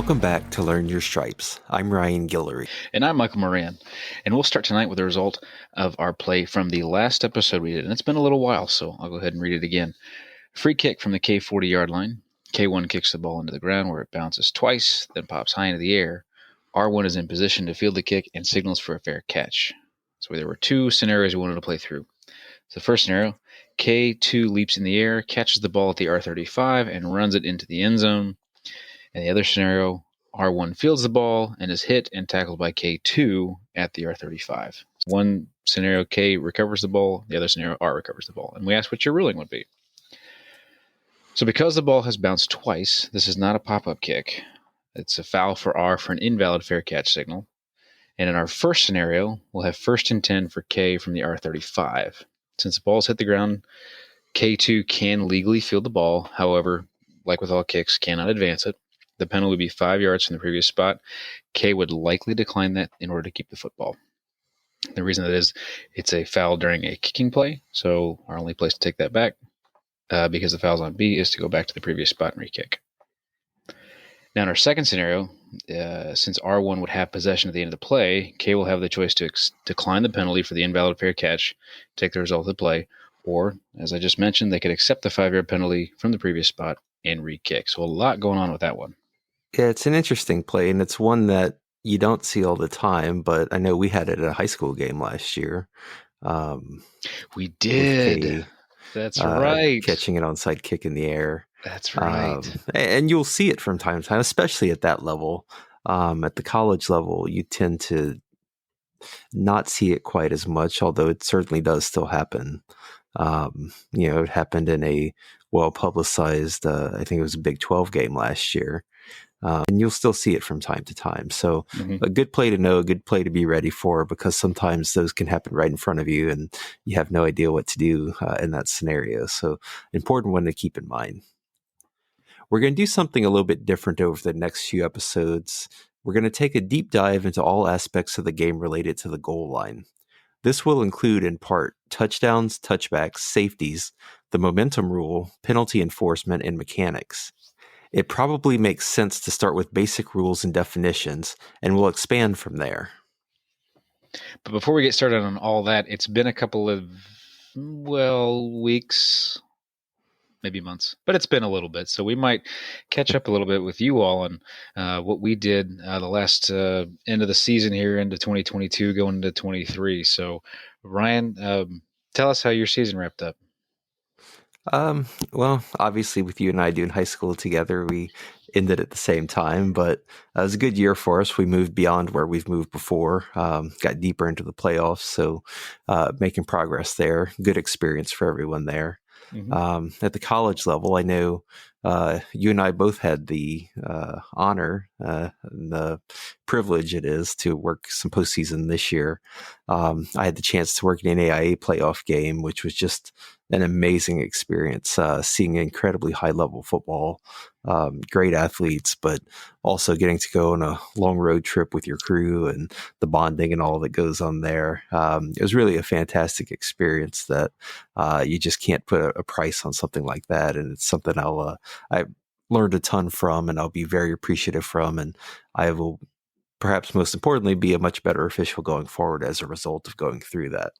Welcome back to Learn Your Stripes. I'm Ryan Guillory. And I'm Michael Moran. And we'll start tonight with the result of our play from the last episode we did. And it's been a little while, so I'll go ahead and read it again. Free kick from the K 40-yard line. K1 kicks the ball into the ground where it bounces twice, then pops high into the air. R1 is in position to field the kick and signals for a fair catch. So there were two scenarios we wanted to play through. So the first scenario, K2 leaps in the air, catches the ball at the R35, and runs it into the end zone. And the other scenario, R1 fields the ball and is hit and tackled by K2 at the R35. One scenario, K recovers the ball. The other scenario, R recovers the ball. And we asked what your ruling would be. So because the ball has bounced twice, this is not a pop-up kick. It's a foul for R for an invalid fair catch signal. And in our first scenario, we'll have first and 10 for K from the R35. Since the ball's hit the ground, K2 can legally field the ball. However, like with all kicks, cannot advance it. The penalty would be 5 yards from the previous spot. K would likely decline that in order to keep the football. The reason that is, it's a foul during a kicking play, so our only place to take that back, because the foul's on B, is to go back to the previous spot and re-kick. Now in our second scenario, since R1 would have possession at the end of the play, K will have the choice to decline the penalty for the invalid fair catch, take the result of the play, or, as I just mentioned, they could accept the 5-yard penalty from the previous spot and re-kick. So a lot going on with that one. Yeah, it's an interesting play, and it's one that you don't see all the time, but I know we had it at a high school game last year. We did. That's right. Catching an onside kick in the air. That's right. And you'll see it from time to time, especially at that level. At the college level, you tend to not see it quite as much, although it certainly does still happen. It happened in a well-publicized, I think it was a Big 12 game last year. And you'll still see it from time to time. So a good play to know, a good play to be ready for, because sometimes those can happen right in front of you and you have no idea what to do in that scenario. So important one to keep in mind. We're going to do something a little bit different over the next few episodes. We're going to take a deep dive into all aspects of the game related to the goal line. This will include, in part, touchdowns, touchbacks, safeties, the momentum rule, penalty enforcement, and mechanics. It probably makes sense to start with basic rules and definitions, and we'll expand from there. But before we get started on all that, it's been a couple of, weeks, maybe months, but it's been a little bit. So we might catch up a little bit with you all on what we did the last end of the season here into 2022, going into 23. So Ryan, tell us how your season wrapped up. Well, obviously with you and I doing high school together, we ended at the same time, but it was a good year for us. We moved beyond where we've moved before, got deeper into the playoffs. So, making progress there, good experience for everyone there. At the college level, I know, you and I both had the, honor, and the privilege it is to work some postseason this year. I had the chance to work in an AIA playoff game, which was just an amazing experience, seeing incredibly high level football, great athletes, but also getting to go on a long road trip with your crew and the bonding and all that goes on there. It was really a fantastic experience that you just can't put a price on something like that. And it's something I learned a ton from, and I'll be very appreciative from, and I will perhaps most importantly be a much better official going forward as a result of going through that.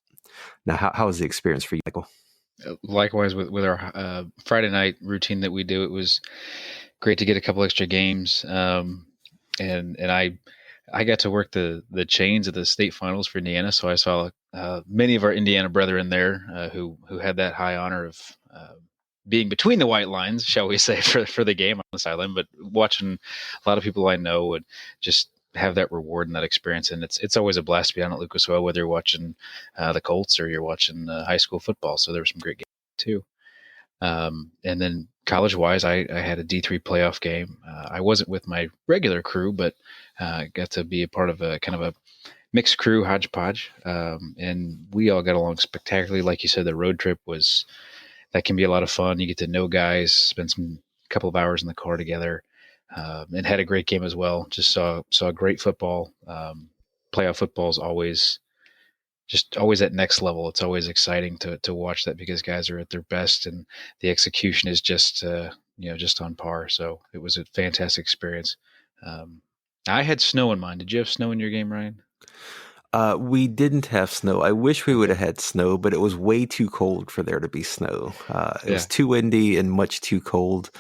Now, how was the experience for you, Michael? Likewise with our Friday night routine that we do, it was great to get a couple extra games, and I got to work the chains of the state finals for Indiana, so I saw many of our Indiana brethren there who had that high honor of being between the white lines, shall we say, for the game on the sideline, but watching a lot of people I know would just have that reward and that experience. And it's always a blast to be on at Lucas Oil, whether you're watching the Colts or you're watching high school football. So there were some great games too. And then college-wise, I had a D3 playoff game. I wasn't with my regular crew, but got to be a part of a kind of a mixed crew, hodgepodge. And we all got along spectacularly. Like you said, the road trip that can be a lot of fun. You get to know guys, spend some couple of hours in the car together. And had a great game as well. Just saw great football. Playoff football is always at next level. It's always exciting to watch that because guys are at their best and the execution is just on par. So it was a fantastic experience. I had snow in mine. Did you have snow in your game, Ryan? We didn't have snow. I wish we would Okay. have had snow, but it was way too cold for there to be snow. It was Yeah. too windy and much too cold.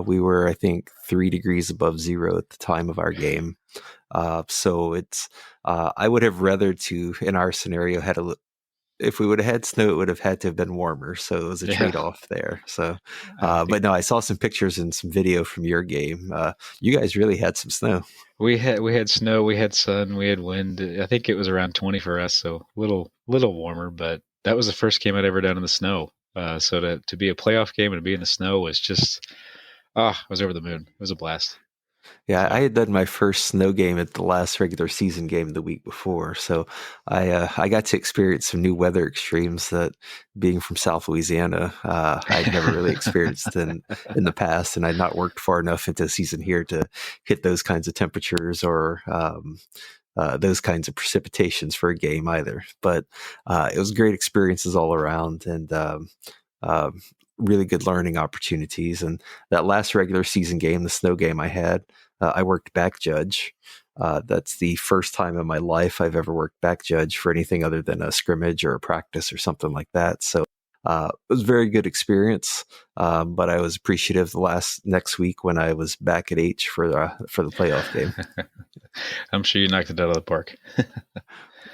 We were, I think, 3 degrees above zero at the time of our game. So it's, I would have rather to, in our scenario, if we would have had snow, it would have had to have been warmer. So it was a Yeah. trade off there. So, I think but no, I saw some pictures and some video from your game. You guys really had some snow. we had snow, we had sun, we had wind. I think it was around 20 for us, so little warmer. But that was the first game I'd ever done in the snow. So to be a playoff game and to be in the snow was just I was over the moon. It was a blast. Yeah, I So had done my first snow game at the last regular season game the week before, so I got to experience some new weather extremes that, being from South Louisiana, I'd never really experienced in the past, and I'd not worked far enough into the season here to hit those kinds of temperatures or those kinds of precipitations for a game either. But it was great experiences all around, and uh, really good learning opportunities. And that last regular season game, the snow game I had, I worked back judge. That's the first time in my life I've ever worked back judge for anything other than a scrimmage or a practice or something like that. So it was a very good experience. But I was appreciative next week when I was back at H for the playoff game. I'm sure you knocked it out of the park.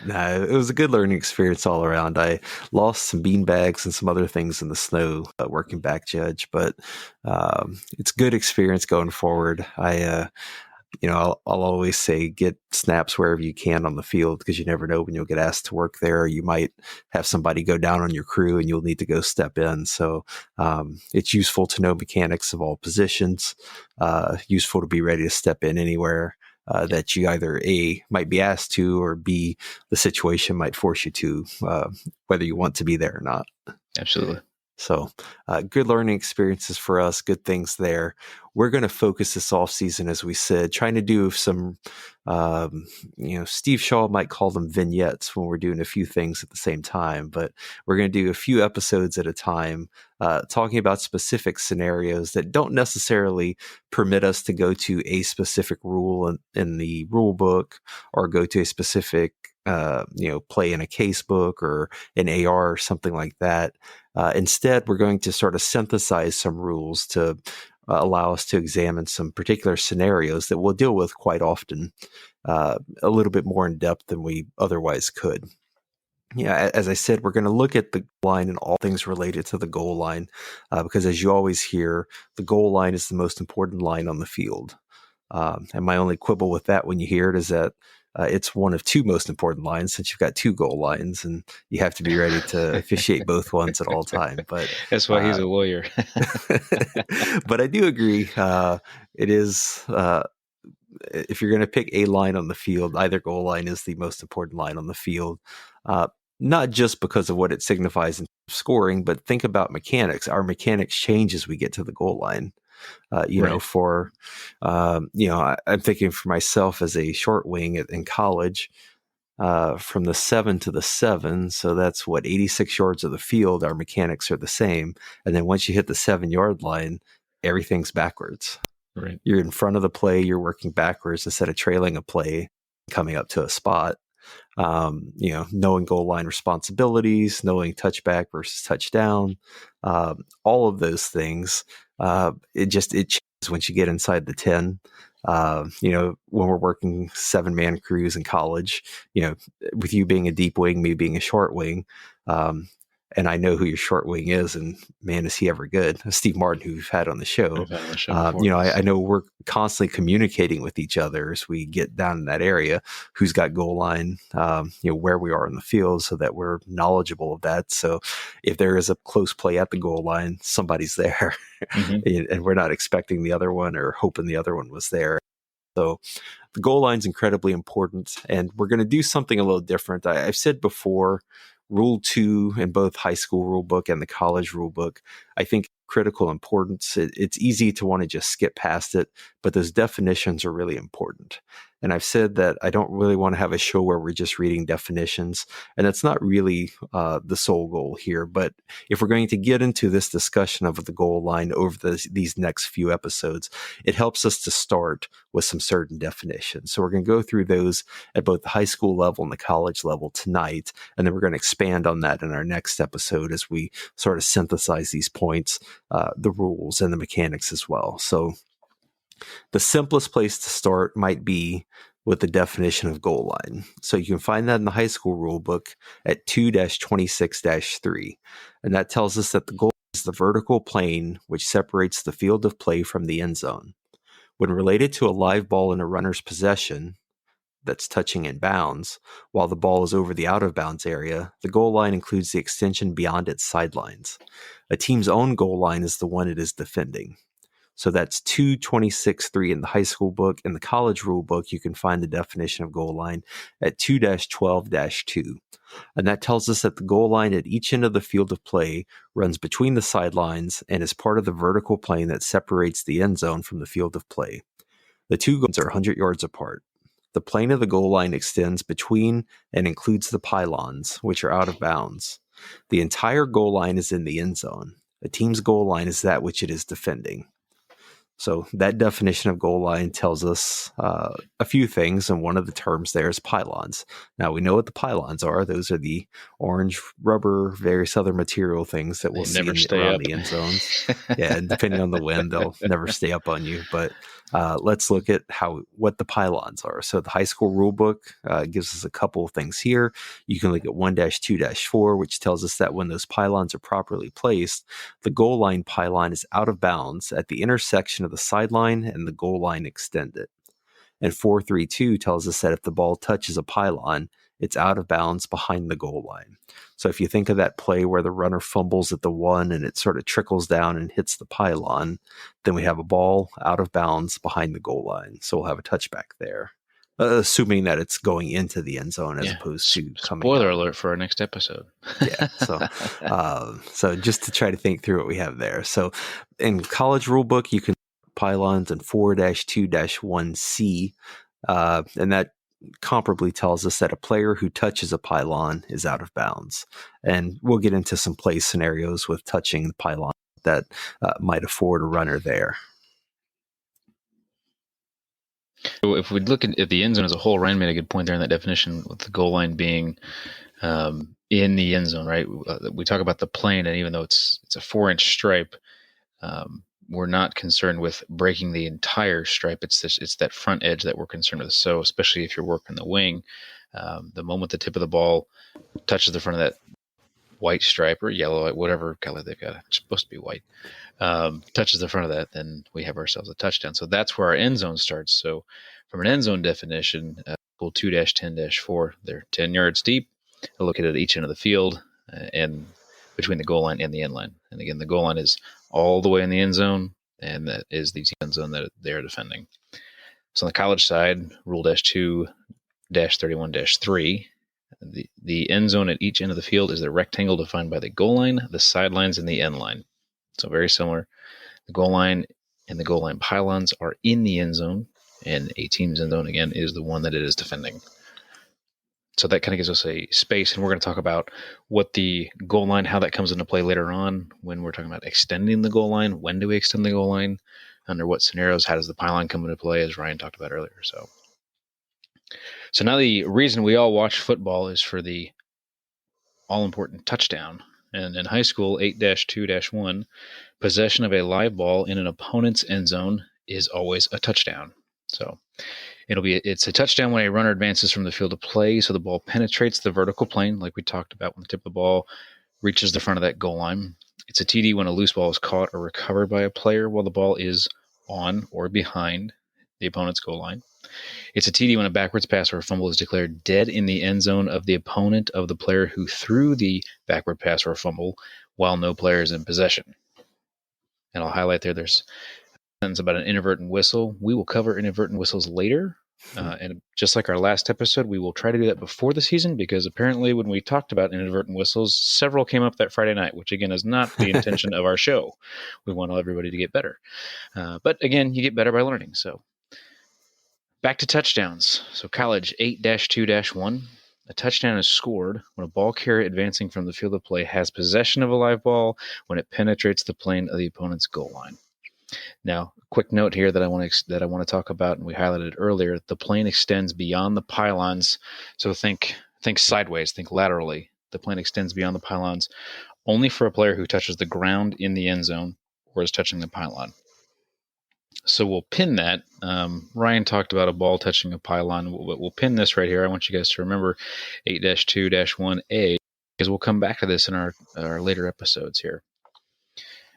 No, it was a good learning experience all around. I lost some bean bags and some other things in the snow working back judge, but it's good experience going forward. I'll always say get snaps wherever you can on the field, because you never know when you'll get asked to work there. Or you might have somebody go down on your crew and you'll need to go step in. So it's useful to know mechanics of all positions, useful to be ready to step in anywhere. That you either A, might be asked to, or B, the situation might force you to, whether you want to be there or not. Absolutely. So good learning experiences for us, good things there. We're going to focus this off season, as we said, trying to do some, Steve Shaw might call them vignettes when we're doing a few things at the same time, but we're going to do a few episodes at a time, talking about specific scenarios that don't necessarily permit us to go to a specific rule in the rule book, or go to a specific, play in a case book or an AR or something like that. Instead, we're going to sort of synthesize some rules to allow us to examine some particular scenarios that we'll deal with quite often, a little bit more in depth than we otherwise could. Yeah, as I said, we're going to look at the line and all things related to the goal line, because as you always hear, the goal line is the most important line on the field. And my only quibble with that when you hear it is that it's one of two most important lines, since you've got two goal lines and you have to be ready to officiate both ones at all time. But That's why he's a lawyer. but I do agree. It is, if you're going to pick a line on the field, either goal line is the most important line on the field. Not just because of what it signifies in scoring, but think about mechanics. Our mechanics change as we get to the goal line. Right. I'm thinking for myself as a short wing in college, from the 7 to the 7. So that's 86 yards of the field. Our mechanics are the same. And then once you hit the 7-yard line, everything's backwards. Right. You're in front of the play. You're working backwards instead of trailing a play, coming up to a spot. Knowing goal line responsibilities, knowing touchback versus touchdown, all of those things. It changes once you get inside the 10. When we're working 7-man crews in college, with you being a deep wing, me being a short wing, and I know who your short wing is, and man, is he ever good. Steve Martin, who we've had on the show. We've had on the show before. I know we're constantly communicating with each other as we get down in that area, who's got goal line, where we are in the field, so that we're knowledgeable of that. So if there is a close play at the goal line, somebody's there, and we're not expecting the other one or hoping the other one was there. So the goal line is incredibly important, and we're going to do something a little different. I've said before, Rule 2 in both high school rule book and the college rule book, I think critical importance. It's easy to want to just skip past it, but those definitions are really important. And I've said that I don't really want to have a show where we're just reading definitions, and that's not really the sole goal here. But if we're going to get into this discussion of the goal line over these next few episodes, it helps us to start with some certain definitions. So we're going to go through those at both the high school level and the college level tonight, and then we're going to expand on that in our next episode as we sort of synthesize these points, the rules and the mechanics as well. So the simplest place to start might be with the definition of goal line. So you can find that in the high school rule book at 2-26-3. And that tells us that the goal is the vertical plane which separates the field of play from the end zone. When related to a live ball in a runner's possession that's touching in bounds, while the ball is over the out of bounds area, the goal line includes the extension beyond its sidelines. A team's own goal line is the one it is defending. So that's 2-26-3 in the high school book. In the college rule book, you can find the definition of goal line at 2-12-2. And that tells us that the goal line at each end of the field of play runs between the sidelines and is part of the vertical plane that separates the end zone from the field of play. The two goals are 100 yards apart. The plane of the goal line extends between and includes the pylons, which are out of bounds. The entire goal line is in the end zone. A team's goal line is that which it is defending. So that definition of goal line tells us a few things, and one of the terms there is pylons. Now, we know what the pylons are. Those are the orange rubber, various other material things that we'll see around the end zones. Yeah, and depending on the wind, they'll never stay up on you. But let's look at what the pylons are. So the high school rule book gives us a couple of things here. You can look at 1-2-4, which tells us that when those pylons are properly placed, the goal line pylon is out of bounds at the intersection of the sideline and the goal line extended. And 4-3-2 tells us that if the ball touches a pylon, it's out of bounds behind the goal line. So if you think of that play where the runner fumbles at the 1 and it sort of trickles down and hits the pylon, then we have a ball out of bounds behind the goal line. So we'll have a touchback there, assuming that it's going into the end zone as opposed to coming Spoiler out. Alert for our next episode. Yeah. So just to try to think through what we have there. So in college rule book, you can pylons in 4-2-1C, and that comparably tells us that a player who touches a pylon is out of bounds. And we'll get into some play scenarios with touching the pylon that might afford a runner there. So if we look at the end zone as a whole, Ryan made a good point there in that definition with the goal line being in the end zone, right? We talk about the plane, and even though it's a 4-inch stripe, we're not concerned with breaking the entire stripe. It's that front edge that we're concerned with. So especially if you're working the wing, the moment the tip of the ball touches the front of that white stripe or yellow, whatever color they've got, it's supposed to be white, touches the front of that, then we have ourselves a touchdown. So that's where our end zone starts. So from an end zone definition, 2-10-4, they're 10 yards deep, located at each end of the field and between the goal line and the end line. And again, the goal line is all the way in the end zone, and that is the end zone that they're defending. So on the college side, Rule 2-31-3, the end zone at each end of the field is the rectangle defined by the goal line, the sidelines, and the end line. So very similar. The goal line and the goal line pylons are in the end zone, and a team's end zone, again, is the one that it is defending. So that kind of gives us a space, and we're going to talk about what the goal line, how that comes into play later on when we're talking about extending the goal line. When do we extend the goal line? Under what scenarios? How does the pylon come into play, as Ryan talked about earlier? So now the reason we all watch football is for the all-important touchdown. And in high school, 8-2-1, possession of a live ball in an opponent's end zone is always a touchdown. So it's a touchdown when a runner advances from the field of play, so the ball penetrates the vertical plane, like we talked about when the tip of the ball reaches the front of that goal line. It's a TD when a loose ball is caught or recovered by a player while the ball is on or behind the opponent's goal line. It's a TD when a backwards pass or a fumble is declared dead in the end zone of the opponent of the player who threw the backward pass or fumble while no player is in possession. And I'll highlight there's sentence about an inadvertent whistle. We will cover inadvertent whistles later. And just like our last episode, we will try to do that before the season, because apparently when we talked about inadvertent whistles, several came up that Friday night, which again is not the intention of our show. We want everybody to get better. But again, you get better by learning. So Back to touchdowns. So college 8-2-1. A touchdown is scored when a ball carrier advancing from the field of play has possession of a live ball when it penetrates the plane of the opponent's goal line. Now, quick note here that I want to talk about, and we highlighted it earlier. The plane extends beyond the pylons, so think sideways, think laterally. The plane extends beyond the pylons only for a player who touches the ground in the end zone or is touching the pylon. So we'll pin that. Ryan talked about a ball touching a pylon. We'll pin this right here. I want you guys to remember 8-2-1A, because we'll come back to this in our later episodes here.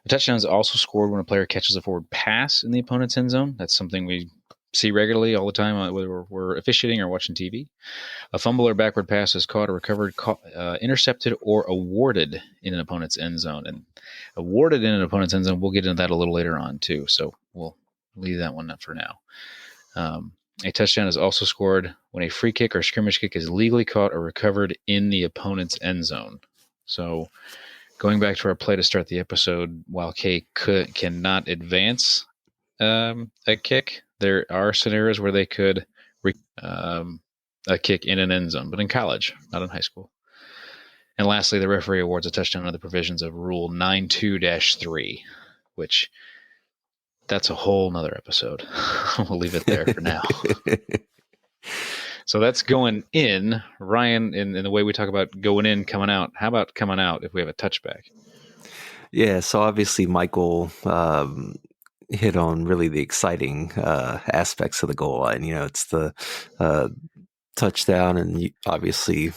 A touchdown is also scored when a player catches a forward pass in the opponent's end zone. That's something we see regularly all the time, whether we're officiating or watching TV. A fumble or backward pass is caught or recovered, intercepted, or awarded in an opponent's end zone. And awarded in an opponent's end zone, we'll get into that a little later on too. So we'll leave that one up for now. A touchdown is also scored when a free kick or scrimmage kick is legally caught or recovered in the opponent's end zone. So going back to our play to start the episode, while K cannot advance a kick, there are scenarios where they could a kick in an end zone, but in college, not in high school. And lastly, the referee awards a touchdown under the provisions of Rule 9.2-3, which that's a whole nother episode. We'll leave it there for now. So that's going in. Ryan, in the way we talk about going in, coming out, how about coming out if we have a touchback? Yeah, so obviously Michael hit on really the exciting aspects of the goal line. You know, it's the touchdown, and obviously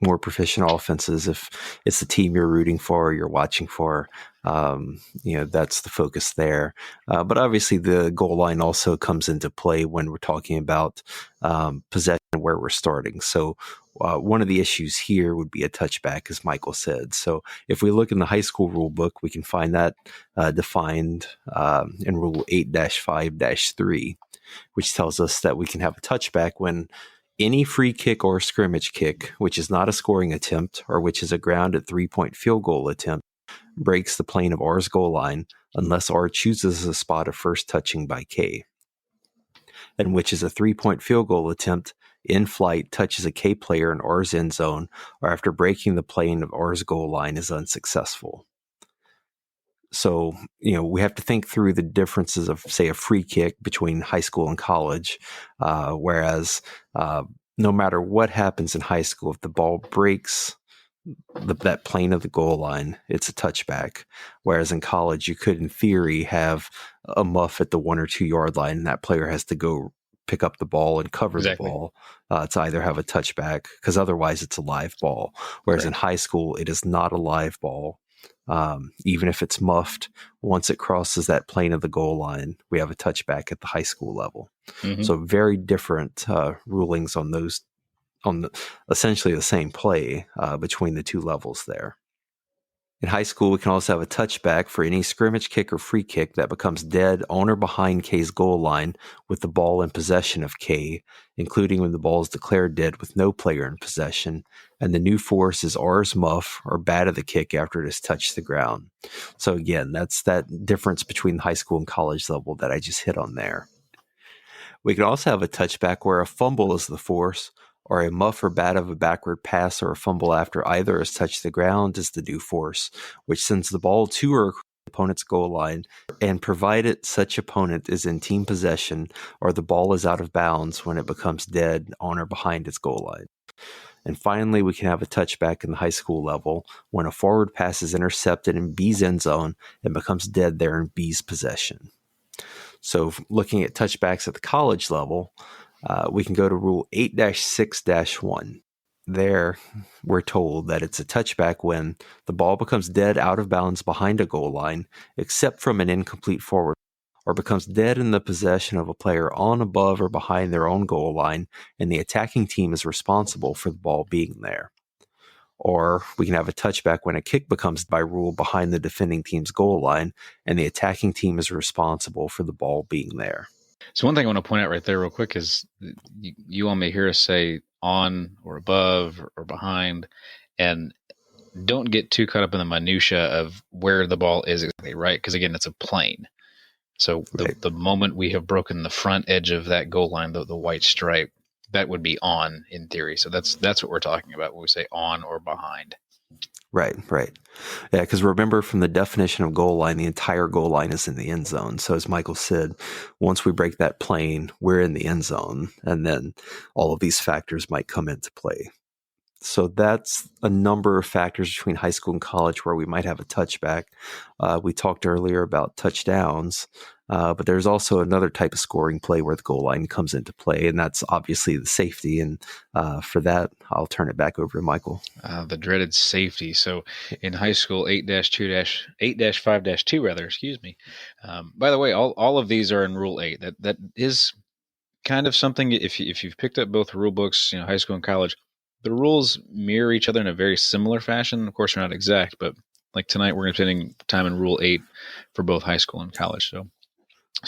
more proficient offenses, if it's the team you're rooting for, you're watching for, that's the focus there. But obviously the goal line also comes into play when we're talking about possession, where we're starting. So one of the issues here would be a touchback, as Michael said. So if we look in the high school rule book, we can find that defined in Rule 8-5-3, which tells us that we can have a touchback when any free kick or scrimmage kick, which is not a scoring attempt or which is a grounded 3-point field goal attempt, breaks the plane of R's goal line unless R chooses a spot of first touching by K, and which is a 3-point field goal attempt in flight touches a K player in R's end zone or after breaking the plane of R's goal line is unsuccessful. So, we have to think through the differences of, say, a free kick between high school and college, whereas no matter what happens in high school, if the ball breaks that plane of the goal line, it's a touchback. Whereas in college, you could, in theory, have a muff at the 1 or 2 yard line, and that player has to go pick up the ball and cover the ball to either have a touchback, because otherwise it's a live ball. Whereas in high school, it is not a live ball. Even if it's muffed, once it crosses that plane of the goal line, we have a touchback at the high school level. Mm-hmm. So very different rulings on those, essentially the same play between the two levels there. In high school, we can also have a touchback for any scrimmage kick or free kick that becomes dead on or behind K's goal line with the ball in possession of K, including when the ball is declared dead with no player in possession, and the new force is R's muff or bat of the kick after it has touched the ground. So again, that's that difference between high school and college level that I just hit on there. We can also have a touchback where a fumble is the force, or a muff or bat of a backward pass or a fumble after either has touched the ground is the due force, which sends the ball to or opponent's goal line, and provided such opponent is in team possession or the ball is out of bounds when it becomes dead on or behind its goal line. And finally, we can have a touchback in the high school level when a forward pass is intercepted in B's end zone and becomes dead there in B's possession. So looking at touchbacks at the college level, we can go to Rule 8-6-1. There, we're told that it's a touchback when the ball becomes dead out of bounds behind a goal line, except from an incomplete forward, or becomes dead in the possession of a player on, above, or behind their own goal line, and the attacking team is responsible for the ball being there. Or we can have a touchback when a kick becomes, by rule, behind the defending team's goal line, and the attacking team is responsible for the ball being there. So one thing I want to point out right there real quick is you all may hear us say on or above or behind, and don't get too caught up in the minutia of where the ball is exactly, right? Because again, it's a plane. So Right. the moment we have broken the front edge of that goal line, the white stripe, that would be on in theory. So that's what we're talking about when we say on or behind. Right. Yeah, because remember from the definition of goal line, the entire goal line is in the end zone. So as Michael said, once we break that plane, we're in the end zone, and then all of these factors might come into play. So that's a number of factors between high school and college where we might have a touchback. We talked earlier about touchdowns, but there's also another type of scoring play where the goal line comes into play, and that's obviously the safety. And for that, I'll turn it back over to Michael. The dreaded safety. So in high school, 8-5-2 rather, excuse me. By the way, all of these are in Rule 8. That is kind of something, if you've picked up both rule books, high school and college, the rules mirror each other in a very similar fashion. Of course, they're not exact, but like tonight, we're going to be spending time in Rule 8 for both high school and college. So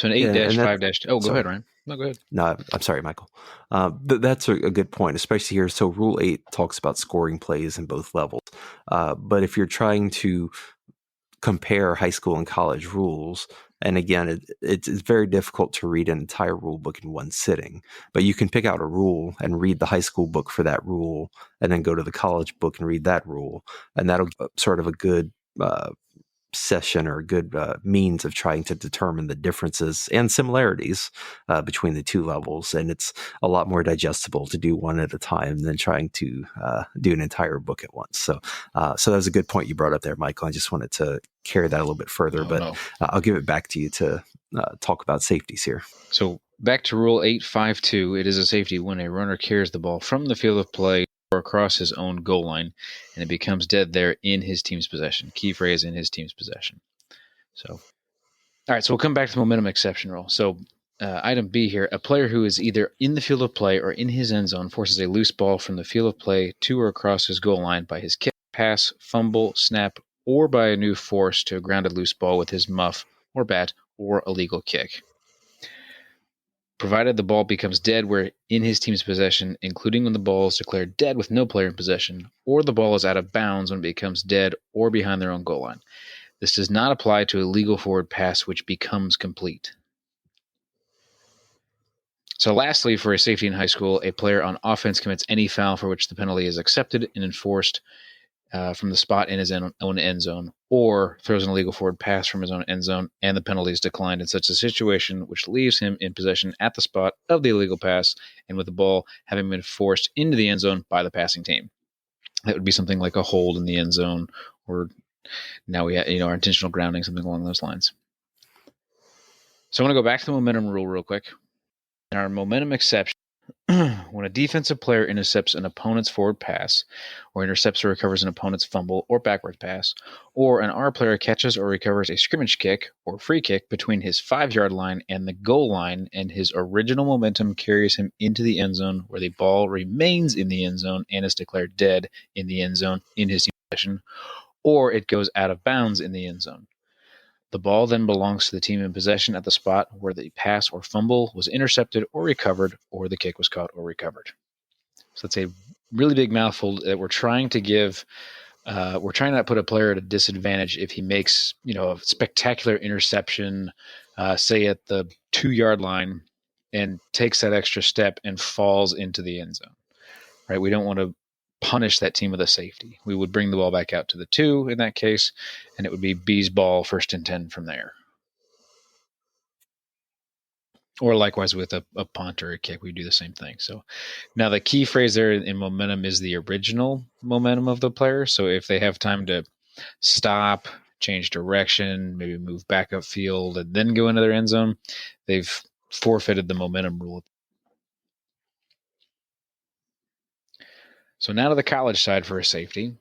an 8-5-2. Oh, go ahead, Ryan. No, go ahead. No, I'm sorry, Michael. That's a good point, especially here. So Rule 8 talks about scoring plays in both levels. But if you're trying to compare high school and college rules, and again, it's very difficult to read an entire rule book in one sitting, but you can pick out a rule and read the high school book for that rule, and then go to the college book and read that rule. And that'll sort of a good session or a good means of trying to determine the differences and similarities between the two levels. And it's a lot more digestible to do one at a time than trying to do an entire book at once. So that was a good point you brought up there, Michael. I just wanted to carry that a little bit further, I'll give it back to you to talk about safeties here. So back to Rule 8-5-2, it is a safety when a runner carries the ball from the field of play or across his own goal line, and it becomes dead there in his team's possession. Key phrase, in his team's possession. So, all right, so we'll come back to the momentum exception rule. So item B here, a player who is either in the field of play or in his end zone forces a loose ball from the field of play to or across his goal line by his kick, pass, fumble, snap, or by a new force to a grounded loose ball with his muff or bat or a legal kick. Provided the ball becomes dead where in his team's possession, including when the ball is declared dead with no player in possession, or the ball is out of bounds when it becomes dead or behind their own goal line. This does not apply to a legal forward pass which becomes complete. So lastly, for a safety in high school, a player on offense commits any foul for which the penalty is accepted and enforced from the spot in his own end zone, or throws an illegal forward pass from his own end zone, and the penalty is declined in such a situation, which leaves him in possession at the spot of the illegal pass, and with the ball having been forced into the end zone by the passing team. That would be something like a hold in the end zone, or now we have, our intentional grounding, something along those lines. So I want to go back to the momentum rule real quick. In our momentum exception, when a defensive player intercepts an opponent's forward pass, or intercepts or recovers an opponent's fumble or backward pass, or an R player catches or recovers a scrimmage kick or free kick between his 5-yard line and the goal line, and his original momentum carries him into the end zone where the ball remains in the end zone and is declared dead in the end zone in his possession, or it goes out of bounds in the end zone. The ball then belongs to the team in possession at the spot where the pass or fumble was intercepted or recovered, or the kick was caught or recovered. So it's a really big mouthful that we're trying to give. We're trying not to put a player at a disadvantage if he makes, a spectacular interception, say at the 2-yard line, and takes that extra step and falls into the end zone. Right? We don't want to punish that team with a safety. We would bring the ball back out to the 2 in that case, and it would be B's ball, 1st and 10 from there. Or likewise with a punt or a kick, we do the same thing. So now the key phrase there in momentum is the original momentum of the player. So if they have time to stop, change direction, maybe move back upfield, and then go into their end zone, they've forfeited the momentum rule. So now to the college side for a safety.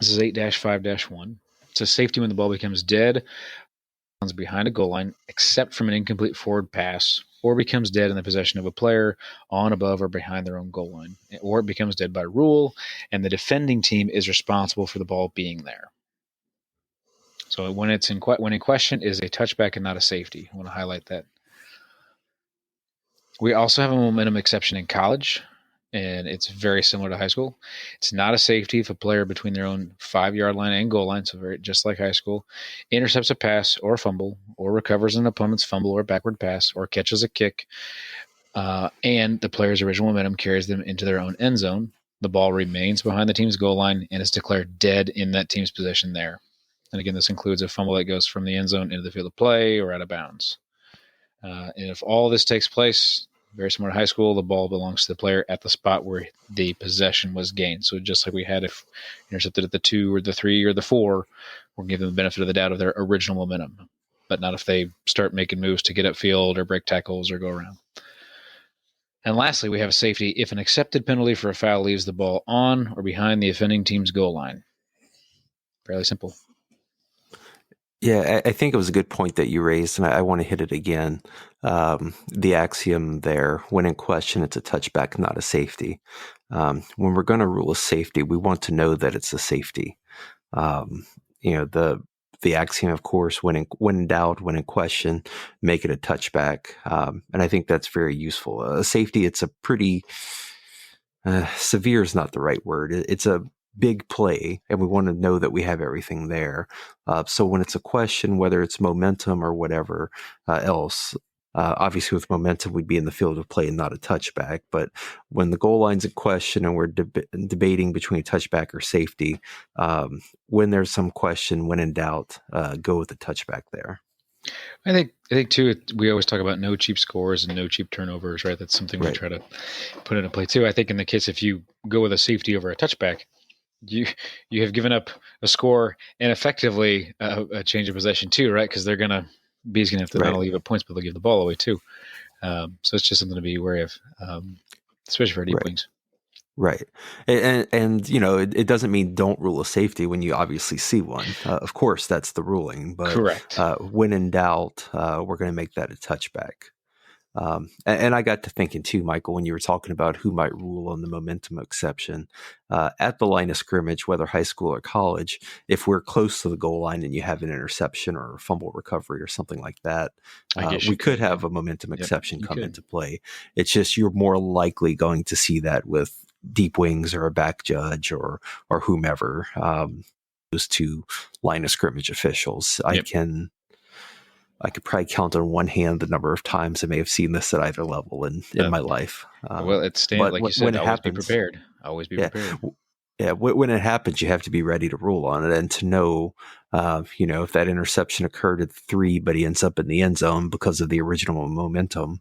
This is 8-5-1. It's a safety when the ball becomes dead behind a goal line, except from an incomplete forward pass, or becomes dead in the possession of a player on, above, or behind their own goal line, or it becomes dead by rule, and the defending team is responsible for the ball being there. So when in question is a touchback and not a safety. I want to highlight that. We also have a momentum exception in college. and it's very similar to high school. It's not a safety if a player between their own 5-yard line and goal line, so very just like high school, intercepts a pass or fumble, or recovers an opponent's fumble or backward pass, or catches a kick, and the player's original momentum carries them into their own end zone. The ball remains behind the team's goal line and is declared dead in that team's possession there. And again, this includes a fumble that goes from the end zone into the field of play or out of bounds. And if all this takes place, very similar to high school, the ball belongs to the player at the spot where the possession was gained. So just like we had if intercepted at the 2 or the 3 or the 4, we'll give them the benefit of the doubt of their original momentum, but not if they start making moves to get upfield or break tackles or go around. And lastly, we have a safety if an accepted penalty for a foul leaves the ball on or behind the offending team's goal line. Fairly simple. Yeah, I think it was a good point that you raised, and I want to hit it again. The axiom there, when in question, it's a touchback, not a safety. When we're going to rule a safety, we want to know that it's a safety. The axiom, of course, when in doubt, when in question, make it a touchback. And I think that's very useful. A safety, it's a pretty severe is not the right word. It's a big play, and we want to know that we have everything there. So when it's a question, whether it's momentum or whatever else, obviously with momentum, we'd be in the field of play and not a touchback. But when the goal line's in question and we're debating between touchback or safety, when there's some question, when in doubt, go with the touchback there. I think too, we always talk about no cheap scores and no cheap turnovers, right? That's something we try to put into play too. I think in the case, if you go with a safety over a touchback, you have given up a score and effectively a change of possession too, right? Because B's gonna have to not only give up points, but they'll give the ball away too. So it's just something to be wary of, especially for deep wings. Right. And it doesn't mean don't rule a safety when you obviously see one. Of course, that's the ruling. But correct. When in doubt, we're going to make that a touchback. And I got to thinking too, Michael, when you were talking about who might rule on the momentum exception, at the line of scrimmage, whether high school or college, if we're close to the goal line and you have an interception or a fumble recovery or something like that, we could have a momentum exception come into play. It's just you're more likely going to see that with deep wings or a back judge or whomever, those two line of scrimmage officials. I could probably count on one hand the number of times I may have seen this at either level in my life. Well, it's like you said, always be prepared. Always be prepared. Yeah, when it happens, you have to be ready to rule on it and to know, if that interception occurred at 3, but he ends up in the end zone because of the original momentum,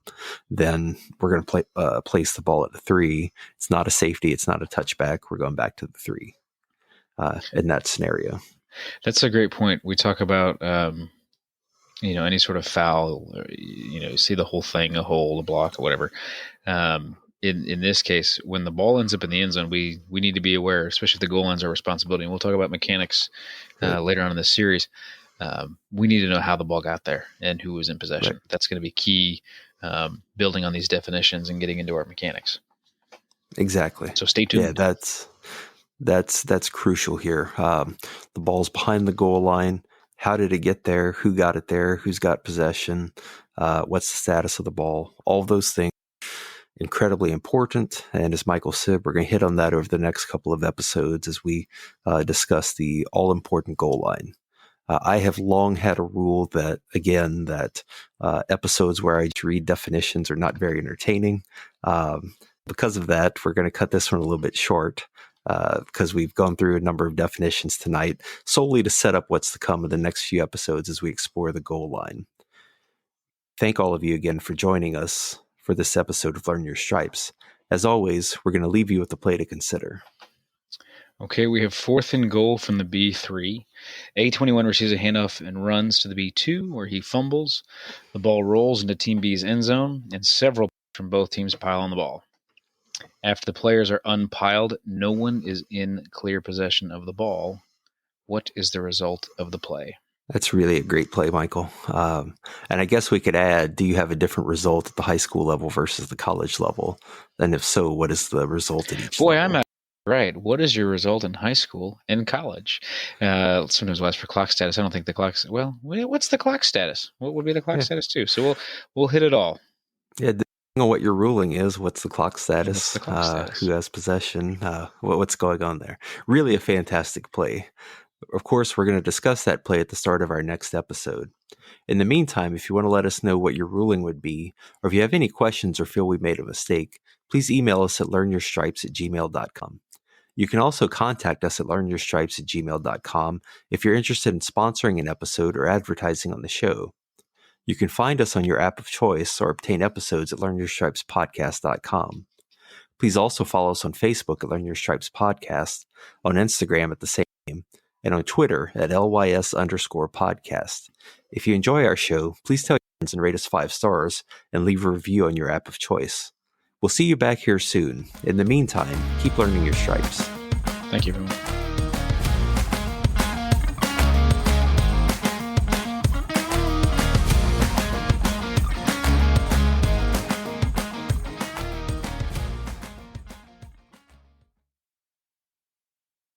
then we're going to place the ball at the 3. It's not a safety. It's not a touchback. We're going back to the 3 in that scenario. That's a great point. We talk about, any sort of foul, or, see the whole thing, a hole, a block, or whatever. In this case, when the ball ends up in the end zone, we need to be aware, especially if the goal line's our responsibility. And we'll talk about mechanics later on in this series. We need to know how the ball got there and who was in possession. Right. That's going to be key, building on these definitions and getting into our mechanics. Exactly. So stay tuned. Yeah, that's crucial here. The ball's behind the goal line. How did it get there? Who got it there? Who's got possession? What's the status of the ball? All of those things. Incredibly important. And as Michael said, we're going to hit on that over the next couple of episodes as we discuss the all-important goal line. I have long had a rule that episodes where I read definitions are not very entertaining. Because of that, we're going to cut this one a little bit short because we've gone through a number of definitions tonight solely to set up what's to come in the next few episodes as we explore the goal line. Thank all of you again for joining us for this episode of Learn Your Stripes. As always, we're going to leave you with a play to consider. Okay, we have 4th and goal from the B3. A21 receives a handoff and runs to the B2 where he fumbles. The ball rolls into Team B's end zone, and several from both teams pile on the ball. After the players are unpiled, no one is in clear possession of the ball. What is the result of the play? That's really a great play, Michael. And I guess we could add, do you have a different result at the high school level versus the college level? And if so, what is the result at each level? I'm not right. What is your result in high school and college? Sometimes we'll ask for clock status. I don't think the clock's... Well, what's the clock status? What would be the clock status too? So we'll hit it all. Yeah, on what your ruling is, what's the clock status? What's the clock status? Who has possession? What's going on there? Really a fantastic play. Of course, we're going to discuss that play at the start of our next episode. In the meantime, if you want to let us know what your ruling would be, or if you have any questions or feel we made a mistake, please email us at learnyourstripes@gmail.com. You can also contact us at learnyourstripes@gmail.com if you're interested in sponsoring an episode or advertising on the show. You can find us on your app of choice or obtain episodes at learnyourstripespodcast.com. Please also follow us on Facebook at Learn Your Stripes Podcast, on Instagram at the same name, and on Twitter at LYS_podcast. If you enjoy our show, please tell your friends and rate us 5 stars and leave a review on your app of choice. We'll see you back here soon. In the meantime, keep learning your stripes. Thank you, everyone.